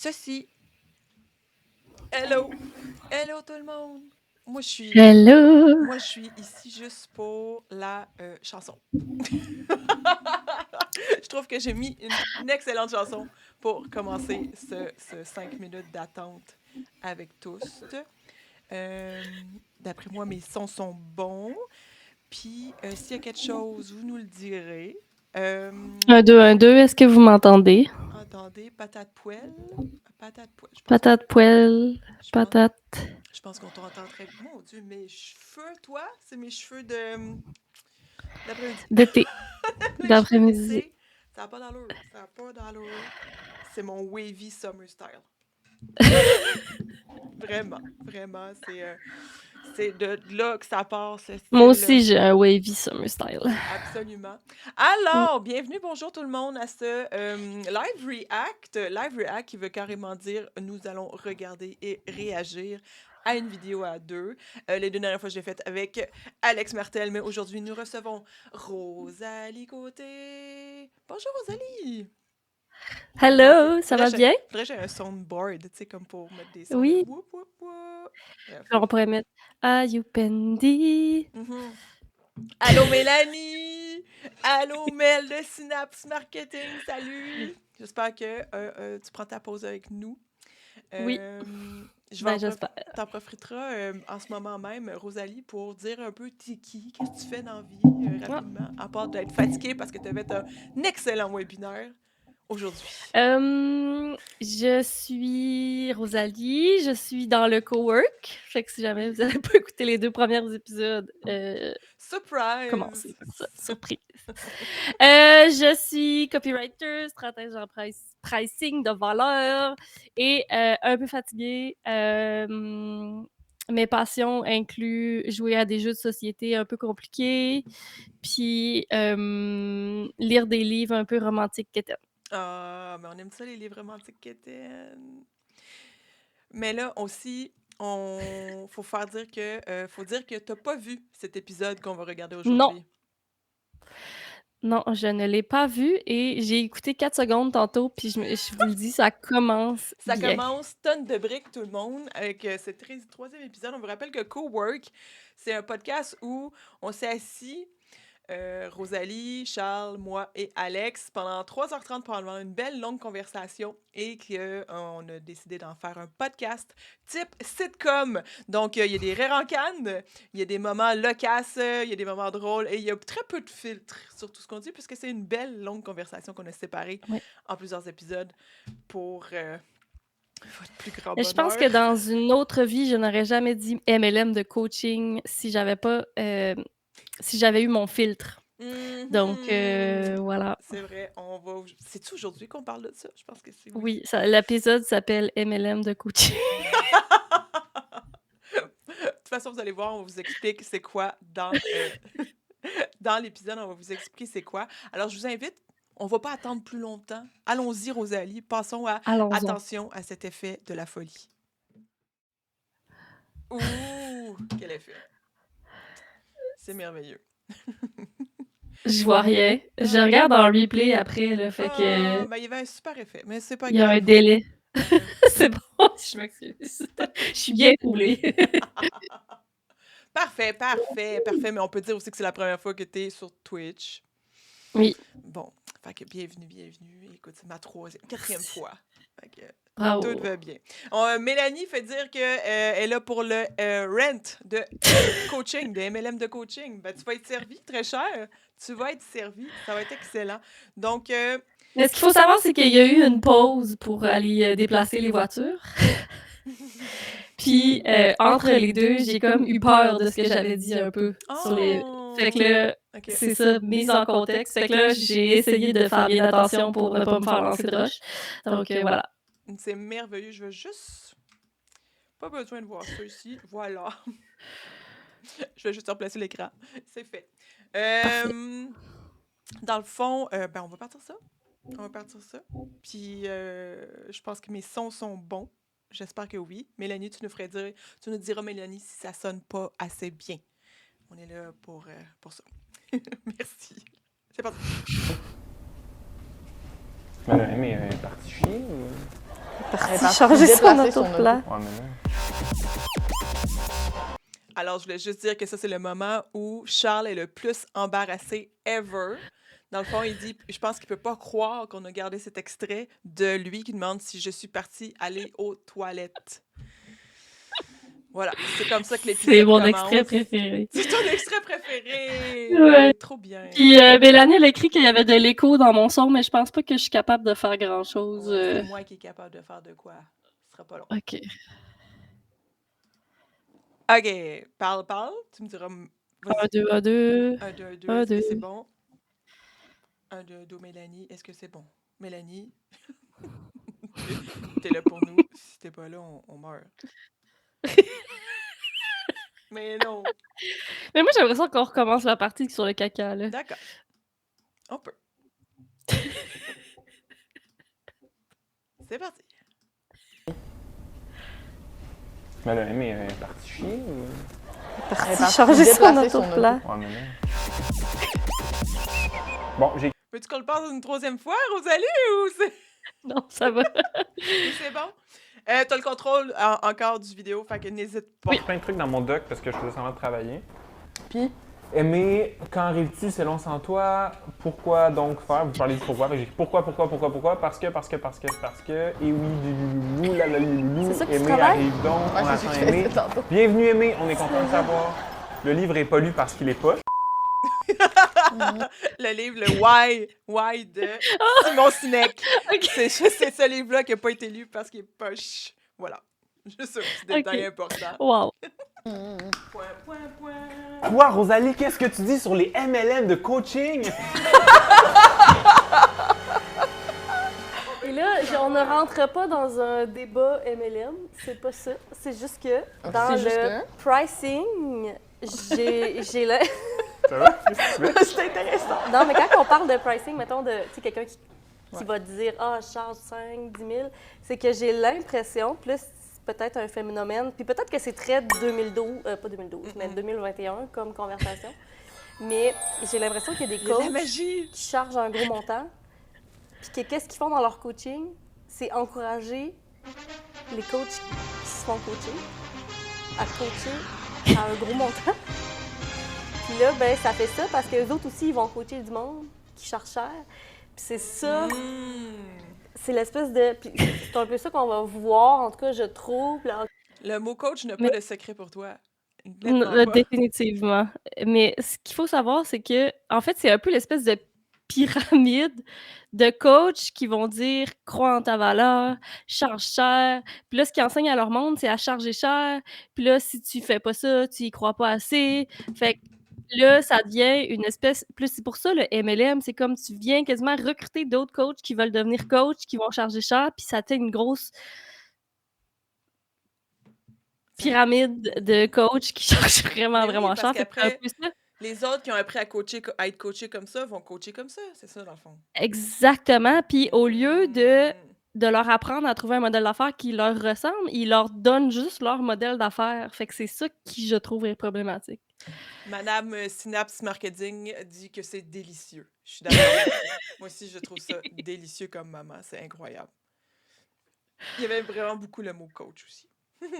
ceci. Hello! Hello tout le monde! Moi, je suis, Hello! moi, je suis ici juste pour la chanson. Je trouve que j'ai mis une excellente chanson pour commencer ce 5 minutes d'attente avec tous. D'après moi, mes sons sont bons. Puis, s'il y a quelque chose, vous nous le direz. 1, 2, est-ce que vous m'entendez? Attendez, patate poêle. Patate poêle. Patate poêle, Je pense, patate je pense qu'on t'entend très bien. Mon Dieu, mes cheveux, toi, c'est mes cheveux d'après-midi. d'été, Mes cheveux d'après-midi. d'été, ça n'a pas d'allure. Ça n'a pas d'allure. C'est mon wavy summer style. Vraiment, vraiment, c'est de là que ça part, ce Moi style-là. aussi, j'ai un wavy summer style. Absolument. Mm. Alors, bienvenue, bonjour tout le monde à ce live react. Live react qui veut carrément dire nous allons regarder et réagir à une vidéo à deux. Les deux dernières fois, je l'ai faite avec Alex Martel, mais aujourd'hui, nous recevons Rosalie Côté. Bonjour Rosalie! Hello, ça Faudrait va que j'ai bien? faudrait que j'ai un soundboard, tu sais, comme pour mettre des sons de Oui. whoop whoop whoop. Bref. Alors, on pourrait mettre Ayupendi. Mhm. Allô Mélanie! Allô Mel de Synapse Marketing, salut! J'espère que tu prends ta pause avec nous. Oui, Je vais ben j'espère. t'en profiteras en ce moment même, Rosalie, pour dire un peu t'es qui, qu'est-ce que tu fais dans la vie, Ah. rapidement, à part d'être fatiguée parce que tu avais un excellent webinaire aujourd'hui. Je suis Rosalie, je suis dans le cowork. Fait que si jamais vous n'avez pas écouté les 2 premiers épisodes, commencez. Surprise! Surprise. Je suis copywriter, stratège en pricing de valeur et un peu fatiguée. Mes passions incluent jouer à des jeux de société un peu compliqués, puis lire des livres un peu romantiques quétaines. Ah, mais on aime ça les livres romantiques quétaines. Mais là aussi, faut faire dire que faut dire que t'as pas vu cet épisode qu'on va regarder Non, aujourd'hui. non, je ne l'ai pas vu et j'ai écouté 4 secondes tantôt, puis je vous le dis, ça commence Ça bien. commence tonne de briques tout le monde avec ce troisième épisode. On vous rappelle que Cowork, c'est un podcast où on s'est assis, Rosalie, Charles, moi et Alex, pendant 3h30 pour avoir une belle longue conversation et qu'on a décidé d'en faire un podcast type sitcom. Donc, il y a des rires en canne, il y a des moments loquaces, il y a des moments drôles et il y a très peu de filtres sur tout ce qu'on dit puisque c'est une belle longue conversation qu'on a séparée Oui. en plusieurs épisodes pour votre plus grand Je pense bonheur. que dans une autre vie, je n'aurais jamais dit MLM de coaching si j'avais pas, si j'avais eu mon filtre. Donc Mhm. voilà. C'est vrai, on va. C'est-tu aujourd'hui qu'on parle de ça? Je pense que c'est oui. Oui, l'épisode s'appelle MLM de coaching. De toute façon, vous allez voir, on vous explique c'est quoi dans l'épisode, on va vous expliquer c'est quoi. Alors, je vous invite, on va pas attendre plus longtemps. Allons-y, Rosalie. Passons à Allons-y. attention à cet effet de la folie. Ouh, quel effet. C'est merveilleux. Je vois rien. Je regarde en replay après, là, fait que Ben, il y avait un super effet, mais c'est pas il y a un grave. délai. Euh, C'est bon, je m'excuse. Je suis bien coulée. Parfait, parfait, parfait. Mais on peut dire aussi que c'est la première fois que tu es sur Twitch. Oui, Bon, fait que bienvenue, bienvenue. Écoute, c'est ma quatrième fois. Fait que tout bravo. va bien. Mélanie fait dire qu'elle est là pour le rent de coaching, de MLM de coaching. Ben, tu vas être servi, très cher. Tu vas être servi. Ça va être excellent. Donc, Mais ce qu'il faut savoir, c'est qu'il y a eu une pause pour aller déplacer les voitures. Puis entre les deux, j'ai comme eu peur de ce que j'avais dit un peu sur les. Fait que là, OK. c'est ça, mise en contexte. Fait que là, j'ai essayé de faire bien attention pour ne pas me faire lancer de roche. Donc voilà. C'est merveilleux. Je veux juste. Pas besoin de voir ça ici. Voilà. Je vais juste replacer l'écran. C'est fait. Parfait. Dans le fond, ben, on va partir ça. On va partir ça. Puis, je pense que mes sons sont bons. J'espère que oui. Mélanie, tu nous diras, Mélanie, si ça sonne pas assez bien. On est là pour ça. Merci. C'est parti. Mais le M est parti chier ou... parti changer son autoplan. Ouais, mais là... Alors, je voulais juste dire que ça, c'est le moment où Charles est le plus embarrassé ever. Dans le fond, il dit, je pense qu'il peut pas croire qu'on a gardé cet extrait de lui qui demande si je suis partie aller aux toilettes. Voilà, c'est comme ça que l'épisode C'est mon commence. extrait préféré. C'est ton extrait préféré! Ouais. Trop bien. Puis Mélanie, elle a écrit qu'il y avait de l'écho dans mon son, mais je pense pas que je suis capable de faire grand-chose. C'est moi qui est capable de faire de quoi. Ce sera pas long. OK. OK, parle. Tu me diras... 1, 2, 1, 2. 1, 2, 2, Un, est-ce que deux. c'est bon? 1, 2, 2, Mélanie, est-ce que c'est bon? Mélanie, t'es là pour nous. Si t'es pas là, on meurt. Mais non. Mais moi, j'aimerais ça qu'on recommence la partie sur le caca, là. D'accord. On peut. C'est parti. Mais là, Aimée, elle est partie chier ou... Parti changer son autoplan. Ouais, mais là... Bon, j'ai... Veux-tu qu'on le passe une troisième fois, Rosalie, ou c'est... Non, ça va. C'est bon? T'as le contrôle encore du vidéo, fait que n'hésite pas. J'ai plein de trucs dans mon doc parce que je faisais semblant de travailler. Puis, Aimée, quand arrives-tu selon sans toi? Pourquoi donc faire? Vous parlez du pourquoi. J'ai dit pourquoi? Parce que. Et oui, du loulou, la loulou. C'est ça que tu Aimée travailles? arrive donc, on Ouais, c'est attend ce que je Aimée. faisais tantôt. Bienvenue Aimée, on est content de savoir. Le livre est pas lu parce qu'il est poche. Le livre, le Why de Simon Sinek. Ok. C'est ce livre-là qui n'a pas été lu parce qu'il est poche. Voilà. Juste un petit détail important. Wow. Point. Toi, Rosalie, qu'est-ce que tu dis sur les MLM de coaching? Et là, on ne rentre pas dans un débat MLM, c'est pas ça. C'est juste que dans c'est juste le pricing, j'ai le... Ça va? Qu'est-ce que tu fais? C'est intéressant. Non, mais quand on parle de pricing, mettons, de quelqu'un qui va te dire « Ah, je charge 5, 10 000 », c'est que j'ai l'impression, plus c'est peut-être un phénomène, puis peut-être que c'est très 2012, pas 2012, mais 2021 comme conversation, mais j'ai l'impression qu'il y a des Il y a de la coachs magie. qui chargent un gros montant, puis qu'est-ce qu'ils font dans leur coaching? C'est encourager les coachs qui se font coacher à coacher à un gros montant. Puis là, ben ça fait ça parce que les autres aussi, ils vont coacher du monde qui charge cher. Puis c'est ça, c'est l'espèce de... Puis c'est un peu ça qu'on va voir, en tout cas, je trouve. Là. Le mot coach n'a Mais- pas de secret pour toi. Nettement pas. Définitivement. Mais ce qu'il faut savoir, c'est que, en fait, c'est un peu l'espèce de pyramide de coachs qui vont dire crois en ta valeur, charge cher. Puis là, ce qu'ils enseignent à leur monde, c'est à charger cher. Puis là, si tu fais pas ça, tu y crois pas assez. Fait que là, ça devient une espèce. Plus c'est pour ça le MLM, c'est comme tu viens quasiment recruter d'autres coachs qui veulent devenir coach, qui vont charger cher, puis ça fait une grosse pyramide de coachs qui chargent vraiment, Mais oui, vraiment parce cher. Fait que c'est un qu'après- peu ça. Les autres qui ont appris à être coachés comme ça vont coacher comme ça. C'est ça, dans le fond. Exactement. Puis au lieu Mm. de leur apprendre à trouver un modèle d'affaires qui leur ressemble, ils leur donnent juste leur modèle d'affaires. Fait que c'est ça qui, je trouve, est problématique. Madame Synapse Marketing dit que c'est délicieux. Je suis d'accord. Moi aussi, je trouve ça délicieux comme maman. C'est incroyable. Il y avait vraiment beaucoup le mot coach aussi.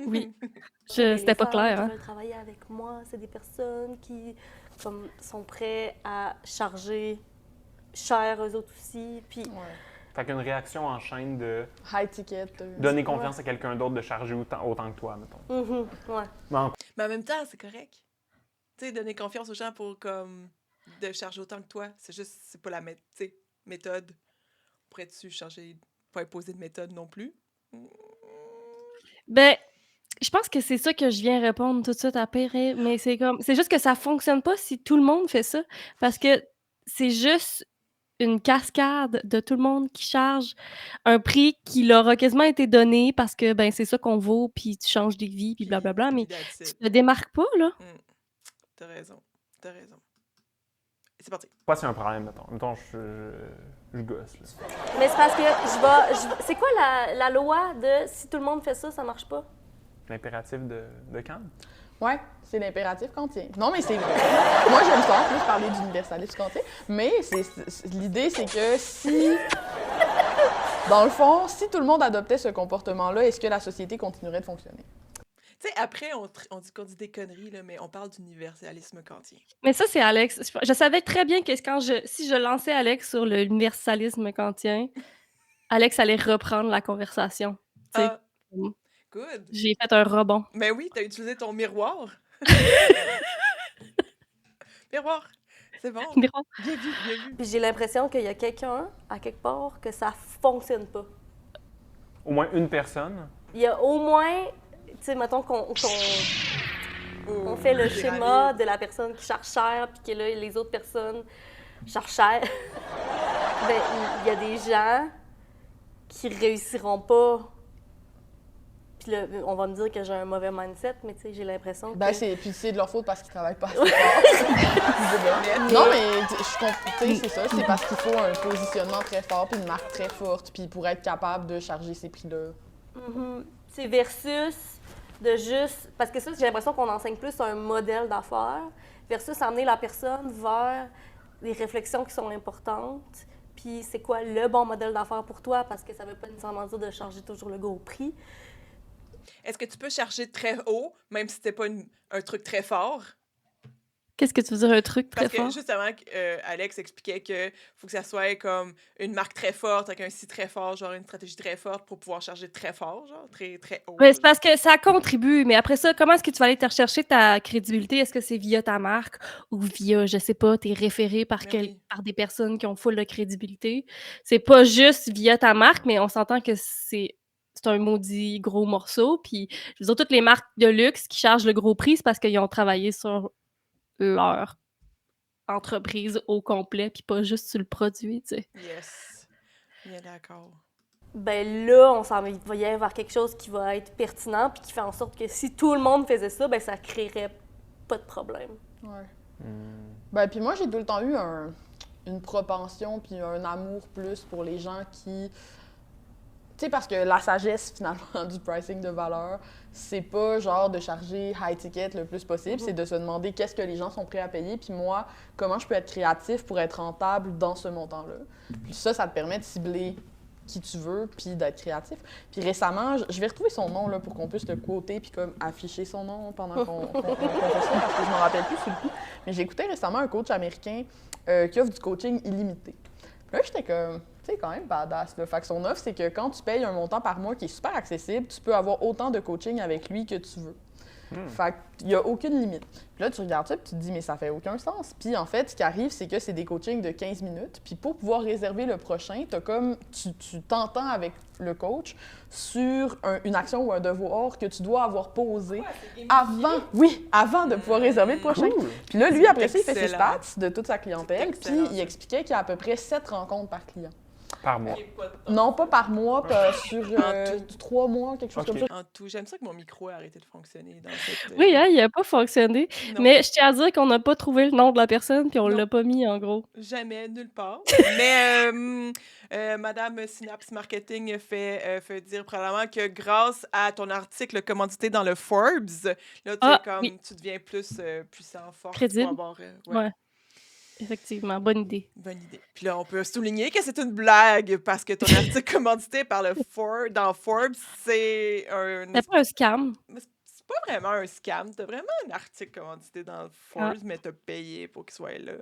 Oui. Les C'était pas femmes clair, qui hein? veulent travailler avec moi, c'est des personnes qui comme, sont prêts à charger cher eux autres aussi. Puis Fait qu'une réaction en chaîne de High ticket. donner confiance à quelqu'un d'autre, de charger autant que toi, mettons. ouais. Bon, Mais en même temps, c'est correct. Tu sais, donner confiance aux gens pour comme de charger autant que toi, c'est juste, c'est pas la méthode. Pourrais-tu changer, pas imposer de méthode non plus? Ben, je pense que c'est ça que je viens répondre tout de suite après, mais c'est juste que ça fonctionne pas si tout le monde fait ça, parce que c'est juste une cascade de tout le monde qui charge un prix qui leur a quasiment été donné parce que, ben, c'est ça qu'on vaut, puis tu changes des vies, puis blablabla, mais That's tu it. te démarques pas, là. T'as raison. C'est parti. pas si un problème, mettons. Mettons, je gosse, là. Mais c'est parce que c'est quoi la loi de si tout le monde fait ça, ça marche pas? L'impératif de Kant. Ouais, c'est l'impératif kantien. Non, mais c'est vrai. Moi, j'aime ça, en plus, parler d'universalisme kantien. Mais l'idée, c'est que si... Dans le fond, si tout le monde adoptait ce comportement-là, est-ce que la société continuerait de fonctionner? Tu sais, après, on dit qu'on dit des conneries, là, mais on parle d'universalisme kantien. Mais ça, c'est Alex. Je savais très bien que si je lançais Alex sur l'universalisme kantien, Alex allait reprendre la conversation. Tu sais, Ah, good. j'ai fait un rebond. Mais oui, t'as utilisé ton miroir. Miroir, c'est bon. Miroir. Bien vu, bien vu. Puis j'ai l'impression qu'il y a quelqu'un, à quelque part, que ça fonctionne pas. Au moins une personne. Il y a au moins, tu sais, mettons qu'on on fait le schéma de la personne qui charge cher, puis que là, les autres personnes chargent cher. Ben, il y a des gens qui réussiront pas. Puis là, on va me dire que j'ai un mauvais mindset, mais tu sais, j'ai l'impression que... Ben, c'est de leur faute parce qu'ils travaillent pas assez fort. Non, mais je comprends, tu sais, c'est ça. C'est parce qu'il faut un positionnement très fort puis une marque très forte puis pour être capable de charger ces prix-là. C'est versus de juste... Parce que ça, j'ai l'impression qu'on enseigne plus un modèle d'affaires versus amener la personne vers des réflexions qui sont importantes. Puis c'est quoi le bon modèle d'affaires pour toi? Parce que ça veut pas nécessairement dire de charger toujours le gros prix. Est-ce que tu peux charger très haut, même si c'était pas un truc très fort? Qu'est-ce que tu veux dire, un truc très Parce que fort? justement, Alex expliquait que faut que ça soit comme une marque très forte, avec un site très fort, genre une stratégie très forte pour pouvoir charger très fort, genre très, très haut. Ouais, c'est parce que ça contribue, mais après ça, comment est-ce que tu vas aller te rechercher ta crédibilité? Est-ce que c'est via ta marque ou via, je sais pas, t'es référé par, Mais oui. par des personnes qui ont full de crédibilité? C'est pas juste via ta marque, mais on s'entend que c'est un maudit gros morceau. Puis, je veux dire, toutes les marques de luxe qui chargent le gros prix, c'est parce qu'ils ont travaillé sur leur entreprise au complet, puis pas juste sur le produit, tu sais. Yes. Bien d'accord. Ben là, on s'en va y aller vers quelque chose qui va être pertinent puis qui fait en sorte que si tout le monde faisait ça, ben ça créerait pas de problème. Ouais. Ben, puis moi, j'ai tout le temps eu une propension puis un amour plus pour les gens qui... Tu sais, parce que la sagesse, finalement, du pricing de valeur, c'est pas genre de charger high ticket le plus possible, c'est de se demander qu'est-ce que les gens sont prêts à payer, puis moi, comment je peux être créatif pour être rentable dans ce montant-là. Puis ça te permet de cibler qui tu veux, puis d'être créatif. Puis récemment, je vais retrouver son nom là, pour qu'on puisse le quoter, puis comme afficher son nom pendant qu'on fait ça, parce que je m'en rappelle plus sur le coup. Mais j'ai écouté récemment un coach américain qui offre du coaching illimité. Puis là, j'étais comme, tu sais, quand même badass. Là. Fait que son offre, c'est que quand tu payes un montant par mois qui est super accessible, tu peux avoir autant de coaching avec lui que tu veux. Fait qu'il n'y a aucune limite. Puis là, tu regardes ça et tu te dis, mais ça fait aucun sens. Puis en fait, ce qui arrive, c'est que c'est des coachings de 15 minutes. Puis pour pouvoir réserver le prochain, tu t'entends avec le coach sur une action ou un devoir que tu dois avoir posé avant de pouvoir réserver le prochain. Puis là, lui, après ça, il fait ses Excellent. stats de toute sa clientèle. Puis il expliquait qu'il y a à peu près 7 rencontres par client. Par mois. Non, pas par mois, sur 3 mois, quelque chose Ok. comme ça. En tout, j'aime ça que mon micro a arrêté de fonctionner dans cette... Oui, hein, il a pas fonctionné. Non. Mais je tiens à dire qu'on n'a pas trouvé le nom de la personne, puis on Non. l'a pas mis, en gros. Jamais, nulle part. Mais Madame Synapse Marketing fait dire probablement que grâce à ton article commandité dans le Forbes, là, tu deviens plus puissant, fort. Crédible. Pour avoir, Ouais. Effectivement, bonne idée. Bonne idée. Puis là, on peut souligner que c'est une blague parce que ton article commandité par dans Forbes, c'est un... C'est pas un scam. C'est pas vraiment un scam. T'as vraiment un article commandité dans Forbes, mais t'as payé pour qu'il soit là.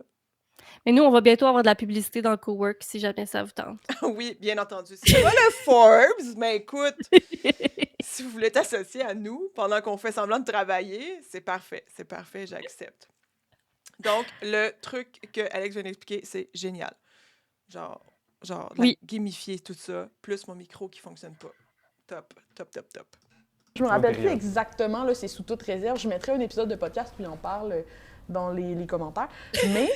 Mais nous, on va bientôt avoir de la publicité dans le cowork, si jamais ça vous tente. Oui, bien entendu. C'est pas le Forbes, mais écoute, si vous voulez t'associer à nous pendant qu'on fait semblant de travailler, c'est parfait. C'est parfait, j'accepte. Donc, le truc que Alex vient d'expliquer, c'est génial. Genre Oui. gamifier tout ça, plus mon micro qui fonctionne pas. Top, top, top, top. Je me rappelle plus exactement, là, c'est sous toute réserve. Je mettrai un épisode de podcast puis on parle dans les commentaires. Mais,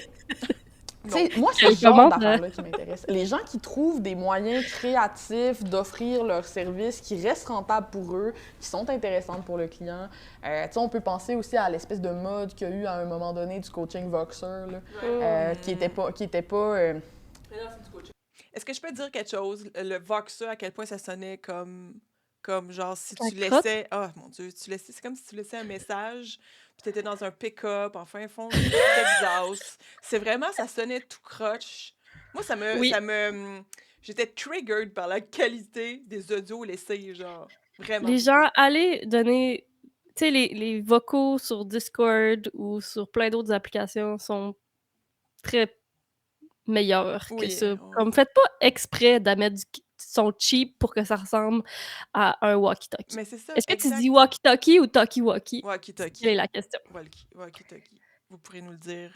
tu sais, moi, c'est ce genre d'affaires-là qui m'intéresse. Les gens qui trouvent des moyens créatifs d'offrir leurs services qui restent rentables pour eux, qui sont intéressantes pour le client. Tu sais, on peut penser aussi à l'espèce de mode qu'il y a eu à un moment donné du coaching Voxer, là, qui était pas Est-ce que je peux te dire quelque chose? Le Voxer, à quel point ça sonnait comme genre si tu Un crotte? laissais... Ah, mon Dieu, c'est comme si tu laissais un message, puis t'étais dans un pick-up, en fin fond du Texas. C'est vraiment, ça sonnait tout croche. Moi, ça me... j'étais triggered par la qualité des audios laissés, genre, vraiment. Les gens, allez donner... Tu sais, les vocaux sur Discord ou sur plein d'autres applications sont très meilleurs que Oui, ça. Comme, faites pas exprès de mettre du son cheap pour que ça ressemble à un walkie-talkie. mais c'est ça, Est-ce que tu exact. dis walkie-talkie ou talkie-walkie? Quelle est Walkie-talkie. la question? Walkie-talkie. Vous pourrez nous le dire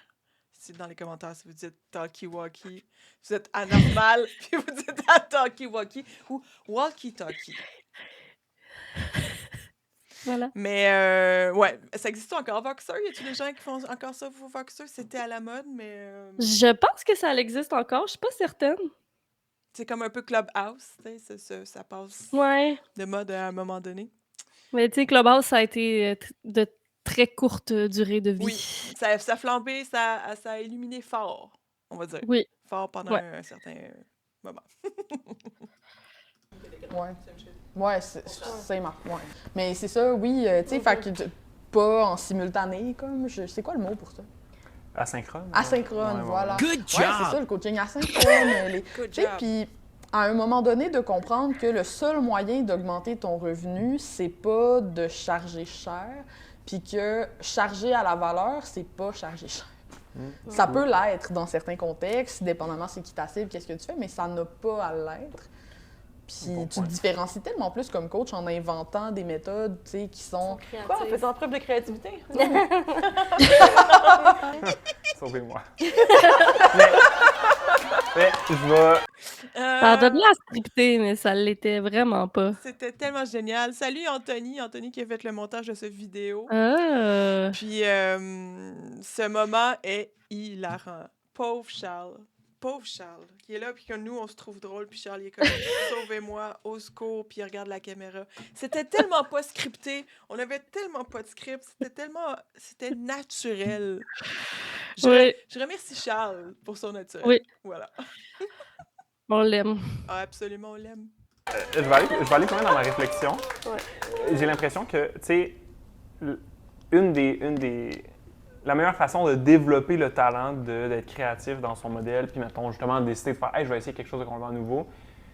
dans les commentaires si vous dites talkie-walkie. Vous êtes anormal, puis vous dites à talkie-walkie ou walkie-talkie. Voilà. Mais ouais, ça existe encore, Voxer? Y a-t-il des gens qui font encore ça pour Voxer? C'était à la mode, mais Je pense que ça existe encore, je suis pas certaine. c'est comme un peu Clubhouse, tu sais, ça passe Ouais. de mode à un moment donné. Mais tu sais, Clubhouse, ça a été de très courte durée de vie. Oui, ça a flambé, ça a illuminé fort, on va dire. Oui. Fort pendant Ouais. un certain moment. Ouais. Ouais, c'est marrant. Ouais. Mais c'est ça, oui, tu sais, fait que pas en simultané, comme. C'est quoi le mot pour ça? Asynchrone. Asynchrone, Ouais. voilà. Good Ouais, c'est ça, job! le coaching asynchrone. Good Tu sais, job. puis à un moment donné, de comprendre que le seul moyen d'augmenter ton revenu, c'est pas de charger cher, puis que charger à la valeur, c'est pas charger cher. Ça peut l'être dans certains contextes, dépendamment c'est qui t'assied, qu'est-ce que tu fais, mais ça n'a pas à l'être. Puis Bon tu point. te différencies tellement plus comme coach en inventant des méthodes, tu sais, qui sont... Quoi, En faisant preuve de créativité? Sauvez-moi. mais je vais. Ça a donné à scripter, mais ça l'était vraiment pas. C'était tellement génial. Salut Anthony qui a fait le montage de cette vidéo. Ah. Puis ce moment est hilarant. Pauvre Charles, qui est là, puis que nous, on se trouve drôle, puis Charles, il est comme « Sauvez-moi, au secours », puis il regarde la caméra. C'était tellement pas scripté, on avait tellement pas de script, c'était naturel. Oui, Je remercie Charles pour son naturel. Oui. Voilà. on l'aime. Ah, absolument, on l'aime. Je vais aller quand même dans ma réflexion. Ouais. J'ai l'impression que, tu sais, la meilleure façon de développer le talent d'être créatif dans son modèle, puis mettons justement de décider de faire « Hey, je vais essayer quelque chose de complètement nouveau »,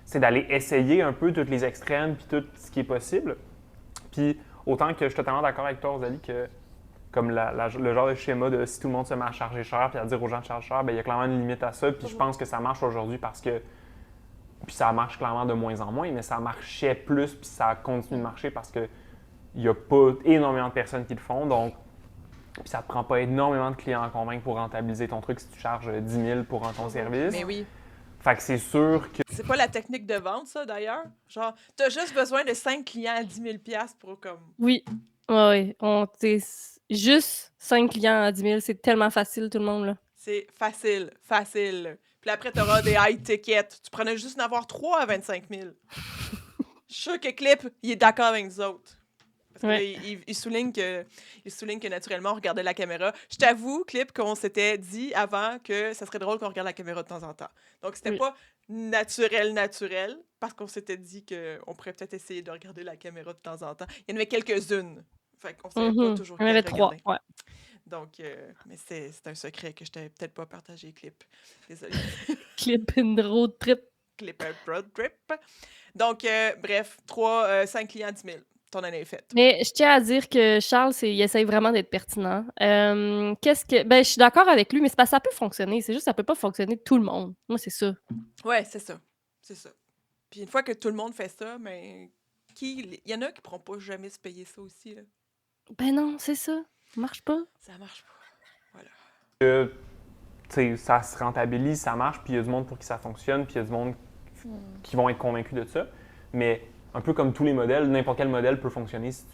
c'est d'aller essayer un peu tous les extrêmes puis tout ce qui est possible. Puis autant que je suis totalement d'accord avec toi, Rosalie, que comme le genre de schéma de si tout le monde se met à charger cher puis à dire aux gens de charger cher, bien, il y a clairement une limite à ça. Puis je pense que ça marche aujourd'hui parce que, puis ça marche clairement de moins en moins, mais ça marchait plus puis ça continue de marcher parce que il n'y a pas énormément de personnes qui le font. Donc, puis ça ne te prend pas énormément de clients à convaincre pour rentabiliser ton truc si tu charges 10 000 pour ton service. Mais oui. Fait que c'est sûr que. C'est pas la technique de vente, ça, d'ailleurs? Genre, t'as juste besoin de 5 clients à 10 000 $ pour comme... Oui. Ouais, juste 5 clients à 10 000, c'est tellement facile, tout le monde, là. C'est facile. Puis après, t'auras des high tickets. Tu prenais juste d'en avoir 3 à 25 000. Je suis sûre que Clip, il est d'accord avec nous autres. Parce que Ouais. là, il souligne que naturellement, on regardait la caméra. Je t'avoue, Clip, qu'on s'était dit avant que ça serait drôle qu'on regarde la caméra de temps en temps. Donc, c'était Oui. pas naturel, parce qu'on s'était dit qu'on pourrait peut-être essayer de regarder la caméra de temps en temps. Il y en avait quelques-unes. Fait qu'on savait pas toujours Il y en avait quelle 3. regarder. Ouais. Donc, mais c'est un secret que je t'avais peut-être pas partagé, Clip. Désolée. Clip and road trip. Clip un road trip. Donc, bref, 5 clients, 10 000. Ton année est faite. Mais je tiens à dire que Charles, il essaye vraiment d'être pertinent. Ben, je suis d'accord avec lui, mais c'est parce que ça peut fonctionner. C'est juste que ça peut pas fonctionner tout le monde. Moi, c'est ça. Ouais, c'est ça. Puis une fois que tout le monde fait ça, mais il y en a qui pourront pas jamais se payer ça aussi, là. Ben non, c'est ça. Ça marche pas. Ça marche pas. Tu sais, ça se rentabilise, ça marche, puis il y a du monde pour qui ça fonctionne, puis il y a du monde qui vont être convaincus de ça. Mais un peu comme tous les modèles, n'importe quel modèle peut fonctionner si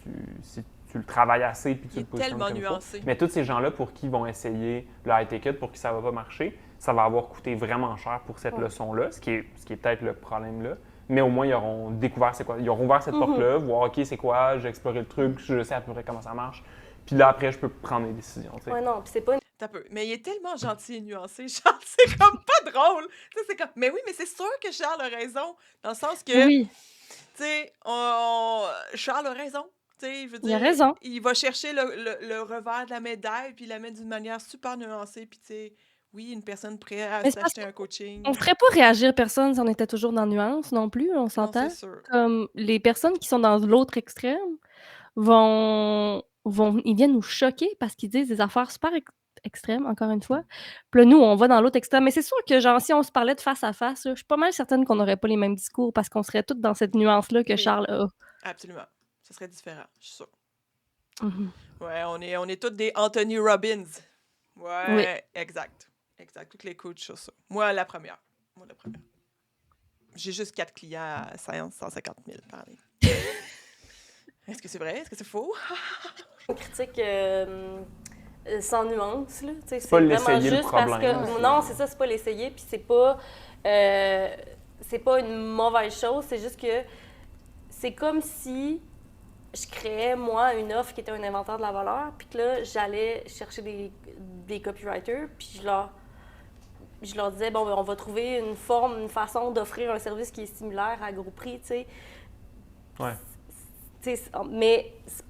tu le travaailles assez puis tu Il le est positionnes tellement comme il faut. nuancé. Mais tous ces gens-là, pour qui vont essayer le high ticket, pour qui ça va pas marcher, ça va avoir coûté vraiment cher pour cette leçon-là, ce qui est peut-être le problème là. Mais au moins, ils auront découvert c'est quoi. Ils auront ouvert cette porte-là, voir OK, c'est quoi, j'ai exploré le truc, je sais à peu près comment ça marche. Puis là, après, je peux prendre des décisions. Tu sais. Ouais, non, puis c'est pas une... T'as peu. Mais il est tellement gentil et nuancé. Charles, c'est comme pas drôle. Tu sais, c'est comme... Mais oui, mais c'est sûr que Charles a raison. Dans le sens que, Oui, tu sais, Charles a raison. Tu sais, je veux il a dire, raison. il va chercher le revers de la médaille puis il la met d'une manière super nuancée. Puis, tu sais, oui, une personne prête à Mais c'est parce s'acheter un coaching. qu'on ferait pas réagir personne si on était toujours dans la nuance non plus, on Non, s'entend? c'est sûr. Comme les personnes qui sont dans l'autre extrême ils viennent nous choquer parce qu'ils disent des affaires super extrêmes, encore une fois. Puis là, nous, on va dans l'autre extrême. Mais c'est sûr que, genre, si on se parlait de face à face, là, je suis pas mal certaine qu'on n'aurait pas les mêmes discours parce qu'on serait toutes dans cette nuance-là que Oui. Charles a. Absolument. Ce serait différent, je suis sûre. Mhm. Ouais, on est tous des Anthony Robbins. Ouais, exact. Exact. Toutes les coachs sur ça. Moi, la première. J'ai juste 4 clients à 150 000 par année. Est-ce que c'est vrai? Est-ce que c'est faux? Une critique sans nuance, là. Tu sais, c'est pas vraiment l'essayer, le juste parce problème, que... c'est- Non, c'est ça, c'est pas l'essayer, puis c'est pas une mauvaise chose, c'est juste que c'est comme si je créais, moi, une offre qui était un inventaire de la valeur, puis que là, j'allais chercher des copywriters, puis je leur disais, bon, ben, on va trouver une façon d'offrir un service qui est similaire à gros prix, tu sais. Ouais. Mais c'est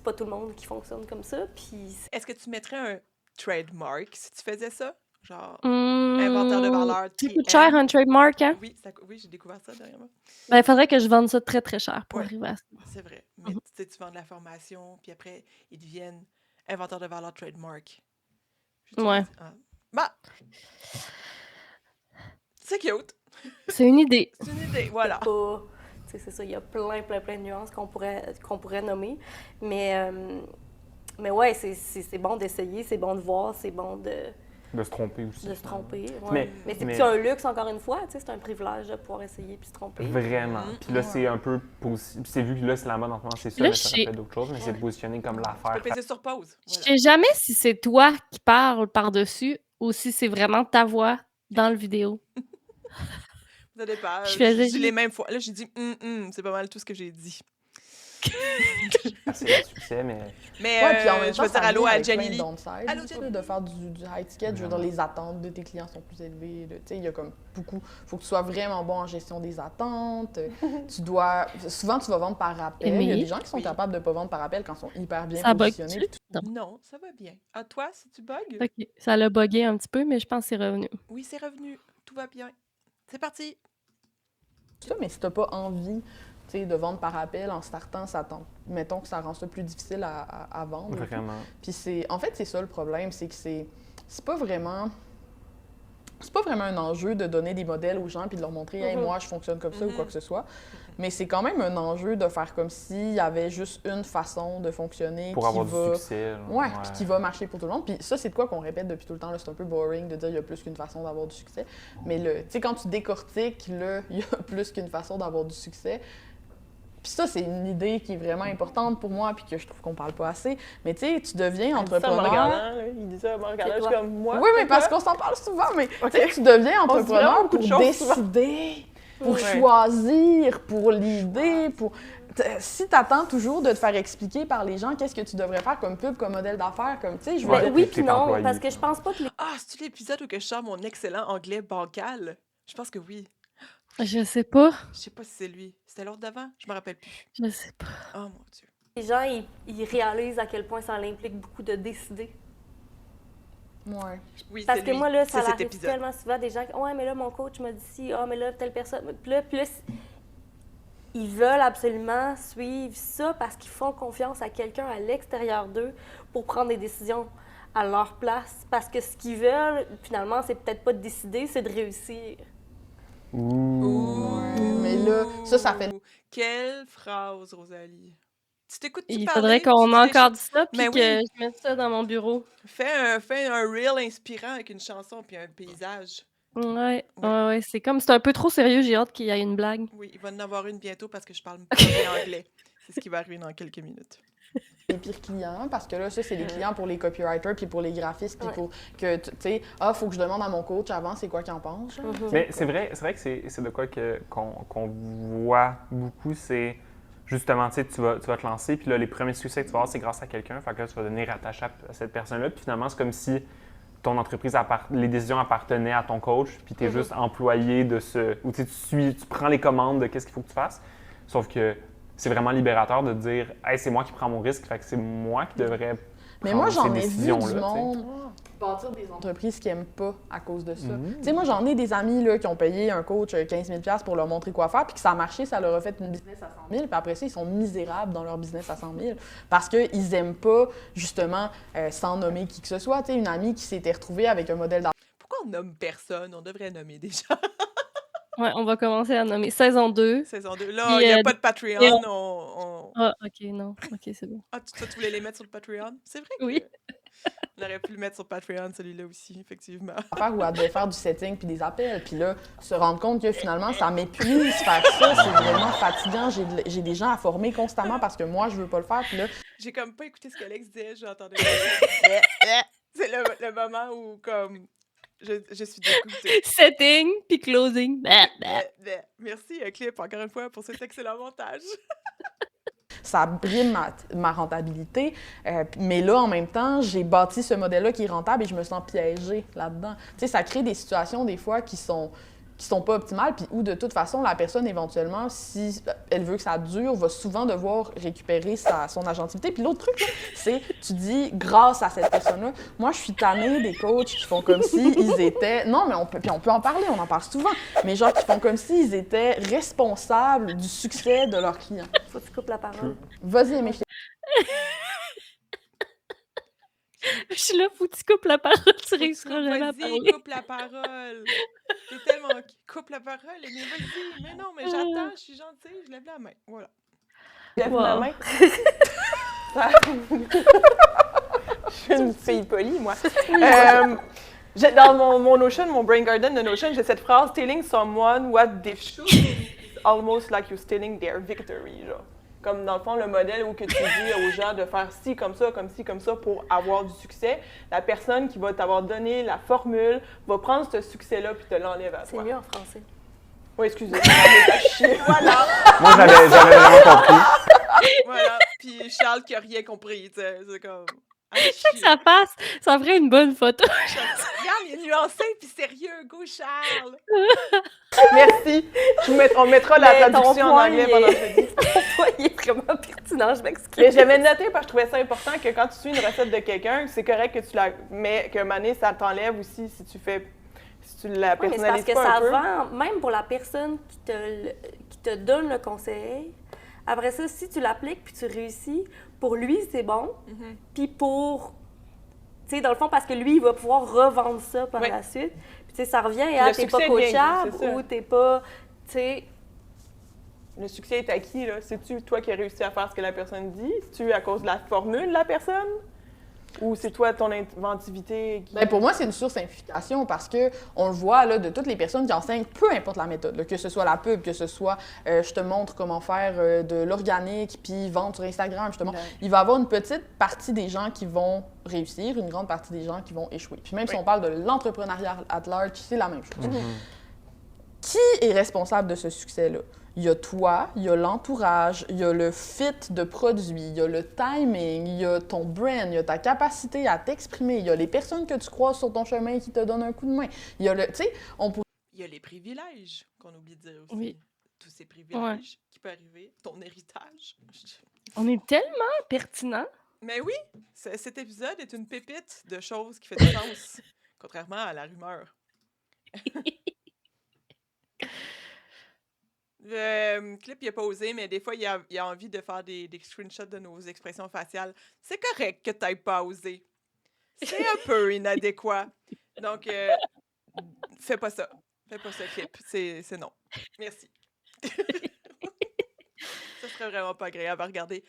pas tout le monde qui fonctionne comme ça, puis... Est-ce que tu mettrais un trademark si tu faisais ça? Genre, inventaire de valeur, Ça coûte TM. cher un trademark, hein? Oui, oui, j'ai découvert ça dernièrement. Ben, il faudrait que je vende ça très, très cher pour Ouais. arriver à ça. C'est vrai. Mais tu sais, tu vends de la formation, puis après, ils deviennent inventaire de valeur trademark. Ouais. Bah! C'est cute. C'est une idée. C'est une idée, voilà. Pas... tu sais, c'est ça, il y a plein de nuances qu'on pourrait nommer. Mais ouais, c'est bon d'essayer, c'est bon de voir, c'est bon de se tromper aussi. se tromper. Ouais. Mais c'est un luxe, encore une fois, tu sais, c'est un privilège de pouvoir essayer puis se tromper. Vraiment. Puis là, c'est un peu positionné. C'est vu que là, c'est la mode en ce moment, c'est ça, Là, mais ça aurait fait d'autres choses, mais c'est positionné comme Tu l'affaire. peux peser sur pause. Je Voilà. sais jamais si c'est toi qui parles par-dessus ou si c'est vraiment ta voix dans le vidéo. Ça dépend. Je Je faisais dis les mêmes fois. Là, j'ai dit c'est pas mal tout ce que j'ai dit. C'est le succès, mais. Mais Ouais, puis en même je temps, vais dire ça allô vient à avec plein Jenny de Lee. downsides, Allô, tu sais, Jenny de faire du high ticket. Je veux dire, les attentes de tes clients sont plus élevées. Tu sais, il y a comme beaucoup. Faut que tu sois vraiment bon en gestion des attentes. Tu dois. Souvent, tu vas vendre par appel. Il y a Mais- des gens qui sont capables de pas vendre par appel quand ils sont hyper bien Ça positionnés. bug-tu? Non. Non, ça va bien. À toi, si tu bugs? OK. Ça l'a bugué un petit peu, mais je pense que c'est revenu. Oui, c'est revenu. Tout va bien. C'est parti. Tout ça, mais si t'as pas envie, tu sais, de vendre par appel en startant, mettons que ça rend ça plus difficile à vendre. et tout. Vraiment. Puis en fait, c'est ça le problème, c'est que c'est pas vraiment un enjeu de donner des modèles aux gens puis de leur montrer, hey, moi, je fonctionne comme ça ou quoi que ce soit. Mais c'est quand même un enjeu de faire comme s'il y avait juste une façon de fonctionner Pour qui avoir va... du succès. là. Ouais, puis qui va marcher pour tout le monde. Puis ça, c'est de quoi qu'on répète depuis tout le temps. Là, c'est un peu boring de dire qu'il y a plus qu'une façon d'avoir du succès. Mais tu sais, quand tu décortiques, là, il y a plus qu'une façon d'avoir du succès. Puis ça, c'est une idée qui est vraiment importante pour moi puis que je trouve qu'on parle pas assez. Mais tu sais, tu deviens entrepreneur... Il dit ça en me regardant, C'est je suis toi. comme moi. Oui, mais parce qu'on s'en parle souvent, mais tu sais, tu deviens On se dit vraiment entrepreneur beaucoup pour de choses souvent. décider, pour Ouais. choisir, pour l'idée, pour... Si t'attends toujours de te faire expliquer par les gens qu'est-ce que tu devrais faire comme pub, comme modèle d'affaires, comme, tu sais, je veux Ouais. dire... Oui, T'es puis non, employé. parce que je pense pas que les... Ah, c'est-tu l'épisode où que je sors mon excellent anglais bancal? Je pense que oui. Je sais pas. Je sais pas si c'est lui. C'était l'autre d'avant? Je me rappelle plus. Je sais pas. Oh mon Dieu. les gens, ils réalisent à quel point ça implique beaucoup de décider. Ouais. Oui, Parce c'est que lui. moi, là, C'est ça cet arrive épisode. tellement souvent des gens qui, ouais, mais là, mon coach m'a dit ci, ah, mais là, telle personne. Puis là, ils veulent absolument suivre ça parce qu'ils font confiance à quelqu'un à l'extérieur d'eux pour prendre des décisions à leur place. Parce que ce qu'ils veulent, finalement, c'est peut-être pas de décider, c'est de réussir. Ouh. Mais là, ça fait... Quelle phrase, Rosalie. Tu t'écoutes-tu Il parler, faudrait puis qu'on tu encadre ça puis Mais que oui. je mette ça dans mon bureau. Fais un reel inspirant avec une chanson puis un paysage. Ouais, c'est comme... C'est un peu trop sérieux, j'ai hâte qu'il y ait une blague. Oui, il va en avoir une bientôt parce que je parle pas bien anglais. C'est ce qui va arriver dans quelques minutes. les pires clients, parce que là, ça, c'est les clients pour les copywriters, puis pour les graphistes, puis Ouais. pour que, tu sais, faut que je demande à mon coach avant c'est quoi qu'il en pense. genre. Mais c'est vrai que c'est de quoi qu'on voit beaucoup, c'est justement, tu sais, tu vas te lancer, puis là, les premiers succès que tu vas avoir, c'est grâce à quelqu'un, fait que là, tu vas devenir attaché à cette personne-là, puis finalement, c'est comme si ton entreprise, les décisions appartenaient à ton coach, puis tu es juste employé de ce... Ou tu sais, tu prends les commandes de qu'est-ce qu'il faut que tu fasses, sauf que c'est vraiment libérateur de dire « Hey, c'est moi qui prends mon risque, fait que c'est moi qui devrais Mais prendre moi, j'en ces ai vu décisions-là. du tu sais. monde. bâtir des entreprises qui n'aiment pas à cause de ça. Tu sais, moi, j'en ai des amis là, qui ont payé un coach 15 000 $ pour leur montrer quoi faire, puis que ça a marché, ça leur a fait une business à 100 000, puis après ça, ils sont misérables dans leur business à 100 000 parce qu'ils n'aiment pas, justement, sans nommer qui que ce soit. Tu sais, une amie qui s'était retrouvée avec un modèle d'affaires. Pourquoi on nomme personne? On devrait nommer des gens. Ouais, on va commencer à nommer saison 2. Saison 2. Là, Puis, il n'y a pas de et Patreon. Ah, OK, non. OK, c'est bon. Ah, toi, tu voulais les mettre sur le Patreon? C'est vrai que Oui. on aurait pu le mettre sur Patreon, celui-là aussi, effectivement. Où elle devait faire du setting puis des appels. Puis là, se rendre compte que finalement, ça m'épuise faire ça. C'est vraiment fatigant. J'ai des gens à former constamment parce que moi, je veux pas le faire. Puis là, J'ai comme pas écouté ce qu'Alex disait, j'entendais. C'est le moment où, comme, je suis dégoûtée. Setting puis closing. Bah, bah. Merci, Clip, encore une fois, pour cet excellent montage. ça brime ma rentabilité. Mais là, en même temps, j'ai bâti ce modèle-là qui est rentable et je me sens piégée là-dedans. Tu sais, ça crée des situations, des fois, qui sont pas optimales, puis où, de toute façon, la personne, éventuellement, si elle veut que ça dure, va souvent devoir récupérer son agentivité. Puis l'autre truc, là, c'est, tu dis, grâce à cette personne-là, moi, je suis tannée des coachs qui font comme s'ils étaient... Non, mais on peut en parler, on en parle souvent, mais genre qui font comme s'ils étaient responsables du succès de leurs clients. Faut que tu coupes la parole. Vas-y, Aimé. Je suis là, faut que tu coupes la parole, tu réussiras jamais à Vas-y, parler. coupe la parole. T'es tellement... Coupe la parole, mais vas-y. Mais non, mais j'attends, je suis gentille, je lève la main. Voilà. Je lève Wow. ma main. Je suis une fille polie, moi. Dans mon Notion, mon Brain Garden de Notion, j'ai cette phrase « Telling someone what they should is almost like you're stealing their victory », genre. Comme dans le fond, le modèle où que tu dis aux gens de faire ci, comme ça, comme ci, comme ça pour avoir du succès, la personne qui va t'avoir donné la formule va prendre ce succès-là puis te l'enlève à C'est toi. mieux en français. Oui, excusez-moi, chier. Voilà, Moi, j'avais vraiment compris. voilà. Puis Charles qui a rien compris, tu sais. C'est comme... Ah, Que chier. ça passe, ça ferait une bonne photo. Regarde, il est nuancé puis sérieux. Go, Charles. Merci. On mettra la Mais ton traduction en point, anglais il pendant est- ce dis. Ton point, il est vraiment pertinent, je m'excuse. Mais j'avais noté parce que je trouvais ça important que quand tu suis une recette de quelqu'un, c'est correct que tu la mets, qu'un moment donné, ça t'enlève aussi si tu la Oui, mais c'est parce personnalises que pas ça un peu. vend, même pour la personne qui te donne le conseil. Après ça, si tu l'appliques puis tu réussis, pour lui, c'est bon. Puis pour... Tu sais, dans le fond, parce que lui, il va pouvoir revendre ça par Oui. la suite. Puis tu sais, ça revient le à t'es pas succès vient, coachable c'est ça. ou t'es pas... Tu sais, Le succès est acquis, là. C'est-tu toi qui as réussi à faire ce que la personne dit? C'est-tu à cause de la formule de la personne? Ou c'est toi, ton inventivité qui... Ben, pour moi, c'est une sursimplification parce que on le voit là, de toutes les personnes qui enseignent, peu importe la méthode, là, que ce soit la pub, que ce soit je te montre comment faire de l'organique puis vendre sur Instagram, je te montre. Il va y avoir une petite partie des gens qui vont réussir, une grande partie des gens qui vont échouer. Puis même si on parle de l'entrepreneuriat at large, c'est la même chose. Qui est responsable de ce succès-là? Il y a toi, il y a l'entourage, il y a le fit de produit, il y a le timing, il y a ton brand, il y a ta capacité à t'exprimer, il y a les personnes que tu croises sur ton chemin qui te donnent un coup de main. Il y a le, tu sais, on pourrait Il y a les privilèges qu'on oublie de dire aussi. Oui. Tous ces privilèges qui peuvent arriver. Ton héritage. On est tellement pertinent. Mais oui, cet épisode est une pépite de choses qui fait du sens, contrairement à la rumeur. Le clip, il a pas osé, mais des fois, il a envie de faire des screenshots de nos expressions faciales. C'est correct que tu pas osé. C'est un peu inadéquat. Donc, fais pas ça. Fais pas ça, clip. C'est non. Merci. Ça serait vraiment pas agréable à regarder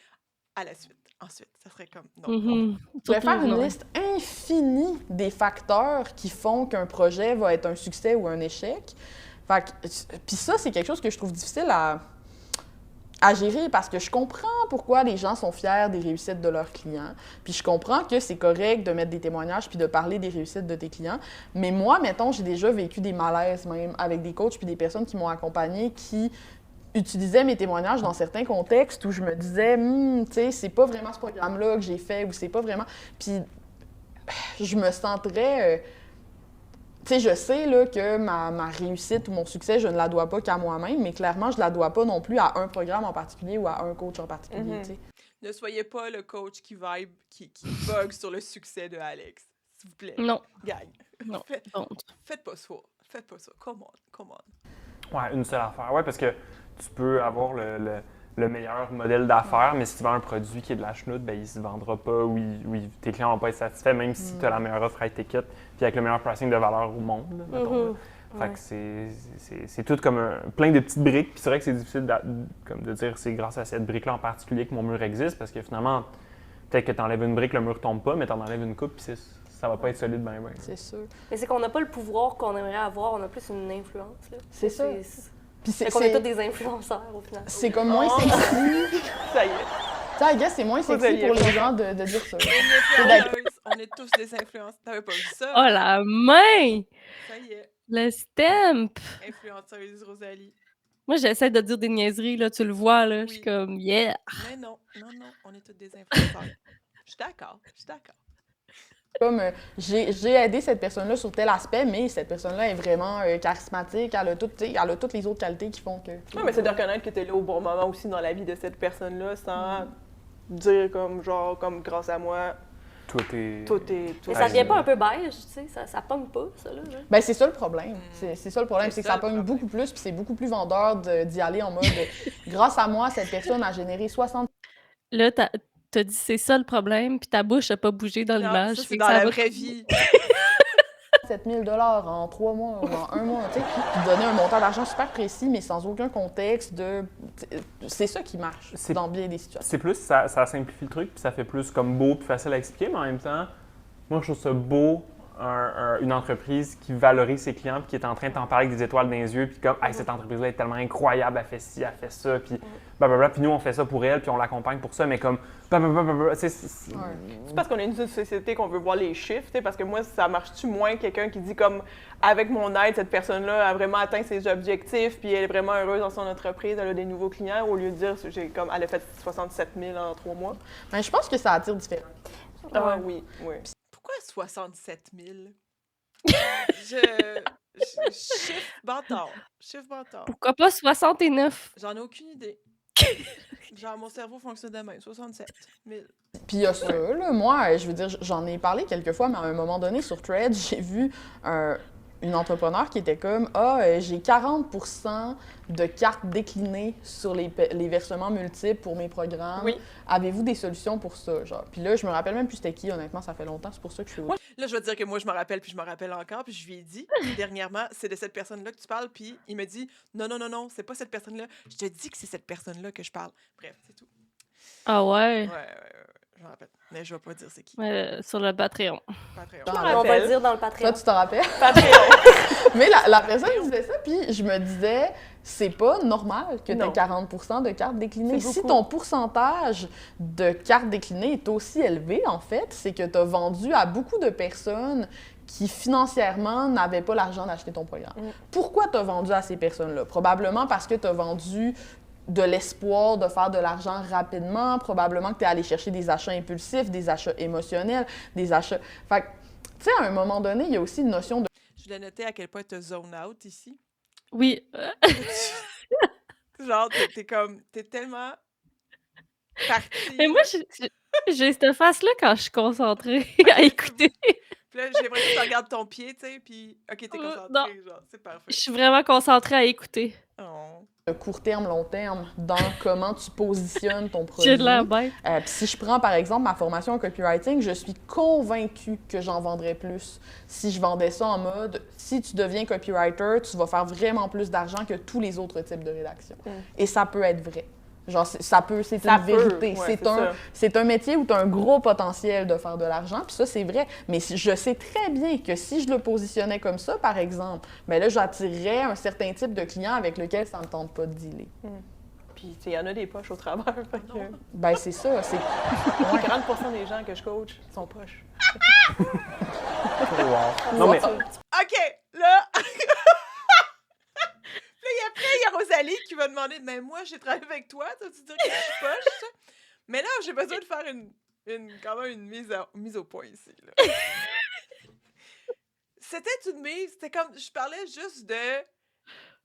à la suite. Ensuite, ça serait comme non. Mhm. pourrait faire Surtout, une non. liste infinie des facteurs qui font qu'un projet va être un succès ou un échec. Fait que, puis ça, c'est quelque chose que je trouve difficile à gérer parce que je comprends pourquoi les gens sont fiers des réussites de leurs clients. Puis je comprends que c'est correct de mettre des témoignages puis de parler des réussites de tes clients. Mais moi, mettons, j'ai déjà vécu des malaises même avec des coachs puis des personnes qui m'ont accompagnée qui utilisaient mes témoignages dans certains contextes où je me disais, tu sais, c'est pas vraiment ce programme-là que j'ai fait ou c'est pas vraiment... Puis je me sentirais... Tu sais, je sais là, que ma réussite ou mon succès, je ne la dois pas qu'à moi-même, mais clairement, je la dois pas non plus à un programme en particulier ou à un coach en particulier, tu sais. Ne soyez pas le coach qui vibe, qui bug sur le succès de Alex. s'il vous plaît. Non, Gang. non, Faites, don't. faites pas ça. Faites pas ça. Come on. Ouais, une seule affaire. Ouais, parce que tu peux avoir le meilleur modèle d'affaires, mais si tu vends un produit qui est de la chenoute, ben il se vendra pas ou tes clients vont pas être satisfaits, même si tu as la meilleure offre high ticket puis avec le meilleur pricing de valeur au monde, là, mettons, là. Fait que c'est tout comme plein de petites briques. Puis c'est vrai que c'est difficile comme de dire c'est grâce à cette brique-là en particulier que mon mur existe, parce que finalement, peut-être que tu enlèves une brique, le mur tombe pas, mais tu en enlèves une coupe, puis ça va pas être solide ben. C'est sûr. Mais c'est qu'on n'a pas le pouvoir qu'on aimerait avoir, on a plus une influence. Là. C'est ça. Puis Fait qu'on est tous des influenceurs au final. C'est comme moins sexy. Ça y est. Tu sais, I guess c'est moins sexy pour les gens de dire ça. On est tous des influenceurs. T'avais pas vu ça? Oh, la main! Ça y est. Le stamp! Influenceuse Rosalie. Moi, j'essaie de dire des niaiseries, là, tu le vois, là. Je suis Oui. comme, yeah! Mais non, on est tous des influenceurs. Je suis d'accord. Comme j'ai aidé cette personne-là sur tel aspect, mais cette personne-là est vraiment charismatique, elle a toutes les autres qualités qui font que... Non, mais c'est de reconnaître que tu es là au bon moment aussi dans la vie de cette personne-là sans dire comme grâce à moi, Tout est. Mais ça devient pas un peu beige, tu sais, ça pogne pas, ça, là. Ben c'est ça le problème. C'est ça le problème, C'est c'est que ça ça le pogne problème. beaucoup plus, puis c'est beaucoup plus vendeur d'y aller en mode grâce à moi, cette personne a généré 60 Là, t'as dit c'est ça le problème, puis ta bouche a pas bougé dans Non, l'image. ça, fait c'est que dans ça la va- vraie vie. 7 000 $ en 3 mois ou en 1 mois, tu sais, puis donner un montant d'argent super précis, mais sans aucun contexte c'est ça qui marche C'est- dans bien des situations. C'est plus, ça simplifie le truc, puis ça fait plus comme beau, puis facile à expliquer, mais en même temps, moi, je trouve ça beau, une entreprise qui valorise ses clients, puis qui est en train de t'en parler avec des étoiles dans les yeux, puis comme, hey, cette entreprise-là est tellement incroyable, elle fait ci, elle fait ça, puis blablabla, puis nous, on fait ça pour elle, puis on l'accompagne pour ça, mais comme, blablabla, tu sais, C'est parce qu'on est une société qu'on veut voir les chiffres, tu sais, parce que moi, ça marche-tu moins quelqu'un qui dit comme, avec mon aide, cette personne-là a vraiment atteint ses objectifs, puis elle est vraiment heureuse dans son entreprise, elle a des nouveaux clients, au lieu de dire, elle a fait 67 000 en 3 mois. Mais je pense que ça attire différemment. Ah oui. Pourquoi 67 000? Chiffre bâtard. Pourquoi pas 69? J'en ai aucune idée. Genre, mon cerveau fonctionne de même. 67 000. Puis il y a ça, là. Moi, je veux dire, j'en ai parlé quelques fois, mais à un moment donné, sur Threads, j'ai vu une entrepreneur qui était comme « Ah, j'ai 40% de cartes déclinées sur les versements multiples pour mes programmes. Oui. Avez-vous des solutions pour ça? » Genre. Puis là, je me rappelle même plus c'était qui, honnêtement, ça fait longtemps, c'est pour ça que je suis... Là, je vais te dire que moi, je me rappelle, puis je me rappelle encore, puis je lui ai dit, dernièrement, c'est de cette personne-là que tu parles, puis il me dit, non, c'est pas cette personne-là. Je te dis que c'est cette personne-là que je parle. Bref, c'est tout. Ah ouais? Ouais, je me rappelle. Mais je vais pas dire c'est qui. Sur le Patreon. Patreon. Je m'en On va rappelle. le dire dans le Toi, Patreon. tu te rappelles? Patreon. Mais la personne disait ça, puis je me disais, c'est pas normal que tu aies Non. 40% de cartes déclinées. C'est Si beaucoup. ton pourcentage de cartes déclinées est aussi élevé, en fait, c'est que tu as vendu à beaucoup de personnes qui financièrement n'avaient pas l'argent d'acheter ton programme. Pourquoi tu as vendu à ces personnes-là? Probablement parce que tu as vendu de l'espoir de faire de l'argent rapidement, probablement que tu es allé chercher des achats impulsifs, des achats émotionnels, des achats... Fait que, tu sais, à un moment donné, il y a aussi une notion de... Je voulais noter à quel point tu zone out ici. Oui. Genre, t'es tellement partie. Mais moi, j'ai cette face-là quand je suis concentrée à écouter. Puis là, j'ai l'impression que tu regardes ton pied, tu sais, puis OK, t'es Non. concentré, genre, c'est parfait. Je suis vraiment concentrée à écouter. Oh. court terme, long terme dans comment tu positionnes ton produit. J'ai de l'air bête. Puis si je prends par exemple ma formation en copywriting, je suis convaincue que j'en vendrais plus si je vendais ça en mode si tu deviens copywriter, tu vas faire vraiment plus d'argent que tous les autres types de rédaction. Et ça peut être vrai. Genre, c'est une vérité. Ouais, c'est un métier où tu as un gros potentiel de faire de l'argent, puis ça, c'est vrai. Mais je sais très bien que si je le positionnais comme ça, par exemple, bien là, j'attirerais un certain type de client avec lequel ça ne me tente pas de dealer. Puis, il y en a des poches au travers. Fait que... Ben c'est ça. C'est 40% des gens que je coach sont poches. Wow. Non, mais OK, là... Après, il y a Rosalie qui va demander « Mais moi, j'ai travaillé avec toi, tu dis que je suis poche, ça? » Mais là, j'ai besoin de faire quand même une mise au point ici. Là. C'était une mise, c'était comme... Je parlais juste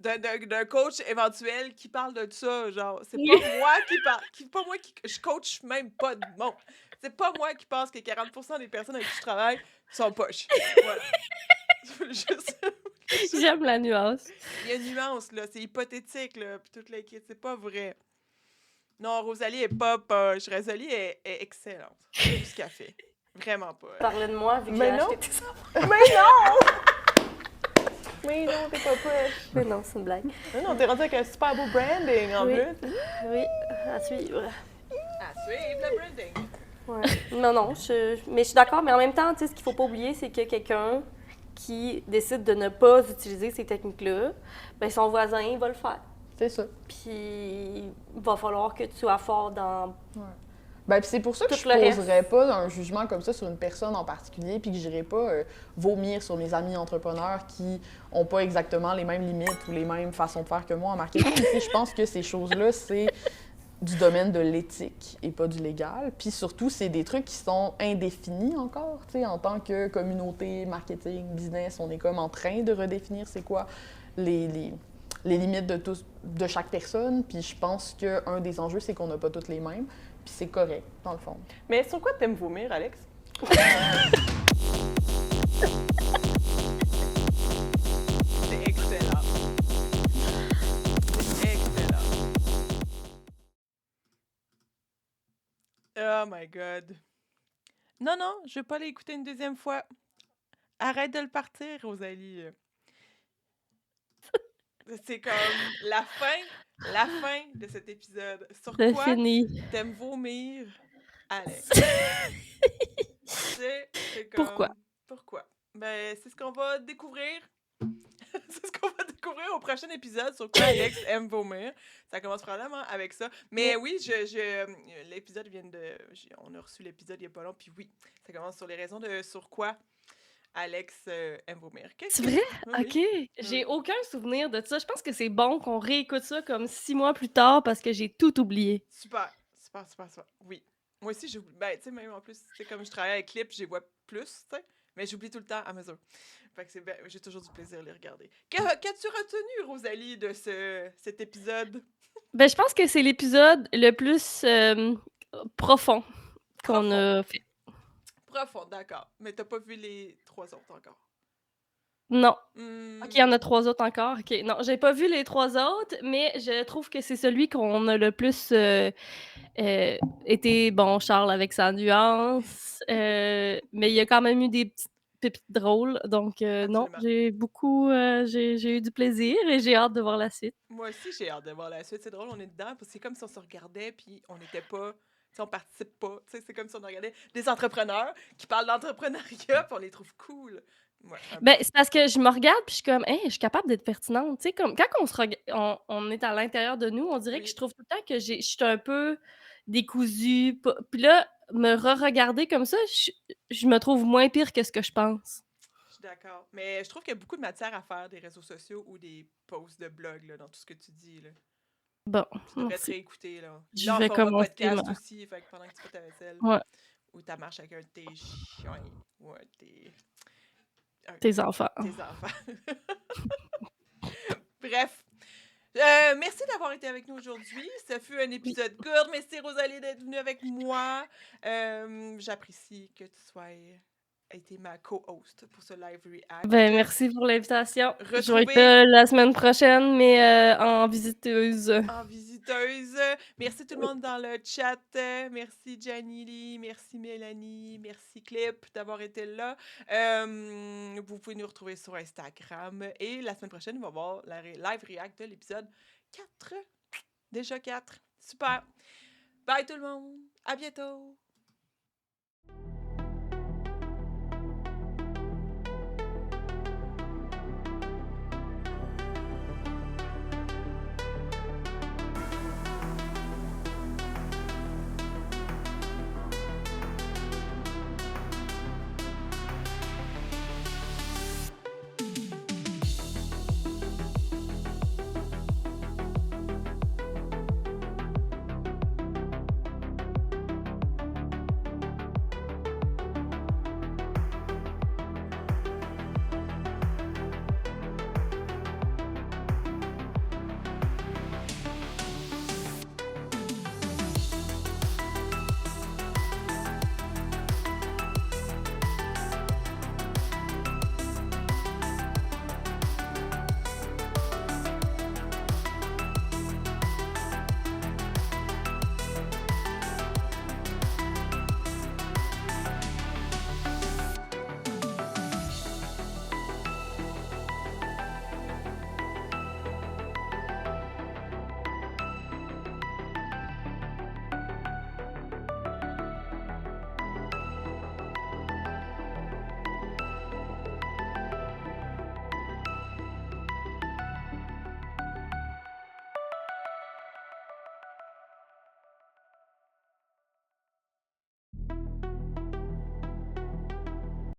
d'un coach éventuel qui parle de ça, genre. C'est pas moi qui parle... Je coach même pas de monde. C'est pas moi qui pense que 40% des personnes avec qui je travaille sont poches. Voilà. Je voulais juste... J'aime la nuance. Il y a une nuance, là. C'est hypothétique, là. Puis toute l'équipe, c'est pas vrai. Non, Rosalie est pas poche. Rosalie est excellente. C'est ce qu'elle fait. Vraiment pas. Parlais de moi, vu que j'ai Mais non. acheté tout ça. Mais non! Mais non, t'es pas poche. Mais non, c'est une blague. Mais non, t'es rendu avec un super beau branding en Oui. plus. Oui, à suivre. À suivre le branding. Ouais. Non, mais je suis d'accord, mais en même temps, tu sais, ce qu'il faut pas oublier, c'est que quelqu'un qui décide de ne pas utiliser ces techniques-là, ben son voisin, il va le faire. C'est ça. Puis il va falloir que tu sois fort dans... Ben, puis c'est pour ça que Tout je le reste. poserais pas un jugement comme ça sur une personne en particulier, puis que j'irais pas vomir sur mes amis entrepreneurs qui ont pas exactement les mêmes limites ou les mêmes façons de faire que moi en marketing. Tu sais, je pense que ces choses-là, c'est du domaine de l'éthique et pas du légal. Puis surtout, c'est des trucs qui sont indéfinis encore. Tu sais, en tant que communauté, marketing, business, on est comme en train de redéfinir c'est quoi les limites de chaque personne. Puis je pense qu'un des enjeux, c'est qu'on n'a pas toutes les mêmes. Puis c'est correct, dans le fond. Mais sur quoi t'aimes vomir, Alex? C'est excellent. C'est excellent. Oh my God. Non, je vais pas l'écouter une deuxième fois. Arrête de le partir, Rosalie. C'est comme la fin de cet épisode. Sur C'est quoi fini. t'aimes vomir, Alex? C'est Pourquoi? comme... Pourquoi? Ben, c'est ce qu'on va découvrir. C'est ce qu'on va découvrir au prochain épisode sur quoi Alex aime vomir. Ça commence probablement avec ça. Mais oui, l'épisode vient de... On a reçu l'épisode il y a pas long, puis oui, ça commence sur les raisons sur quoi Alex aime vomir. C'est vrai? Oui. OK. J'ai aucun souvenir de ça. Je pense que c'est bon qu'on réécoute ça comme 6 mois plus tard parce que j'ai tout oublié. Super. Oui. Moi aussi, j'oublie. Ben, tu sais, même en plus, c'est comme je travaille avec Clip, j'y vois plus, tu sais. Mais j'oublie tout le temps à mesure. Fait que j'ai toujours du plaisir à les regarder. Qu'as-tu retenu, Rosalie, de cet épisode? Ben, je pense que c'est l'épisode le plus profond qu'on a fait. Profond, d'accord. Mais t'as pas vu les 3 autres encore. Non. Hmm. OK, il y en a 3 autres encore. OK. Non, j'ai pas vu les 3 autres, mais je trouve que c'est celui qu'on a le plus été, bon, Charles avec sa nuance, mais il y a quand même eu des petites pépites drôles. Donc, non, Absolument. j'ai beaucoup, j'ai eu du plaisir et j'ai hâte de voir la suite. Moi aussi, j'ai hâte de voir la suite. C'est drôle, on est dedans, parce que c'est comme si on se regardait, puis on n'était pas... Tu sais, on participe pas. Tu sais, c'est comme si on regardait des entrepreneurs qui parlent d'entrepreneuriat, puis on les trouve cool. Ouais, Ben, c'est parce que je me regarde puis je suis comme: «Hey, je suis capable d'être pertinente». Tu sais, comme quand on est à l'intérieur de nous, on dirait que Oui. je trouve tout le temps que je suis un peu décousue, puis là, me regarder comme ça, je me trouve moins pire que ce que je pense. Je suis d'accord. Mais je trouve qu'il y a beaucoup de matière à faire des réseaux sociaux ou des posts de blog là, dans tout ce que tu dis. Là. Bon, Tu devrais te merci. réécouter. Là. Je Là, en vais format commencer podcast ma aussi, fait que pendant que tu fais ta vaisselle ouais, ou ta marche avec un de tes chiens ou un de tes enfants. tes enfants. Bref. Merci d'avoir été avec nous aujourd'hui. Ça fut un épisode court. Merci Rosalie d'être venue avec moi. J'apprécie que tu sois été ma co-host pour ce live react. Ben, merci pour l'invitation. Je vais être Retrouvez là la semaine prochaine, mais en visiteuse. en visiteuse. Merci tout le monde dans le chat. Merci Gianni Lee, merci Mélanie, merci Clip d'avoir été là. Vous pouvez nous retrouver sur Instagram. Et la semaine prochaine, on va voir la live react de l'épisode 4. Déjà 4. Super. Bye tout le monde. À bientôt.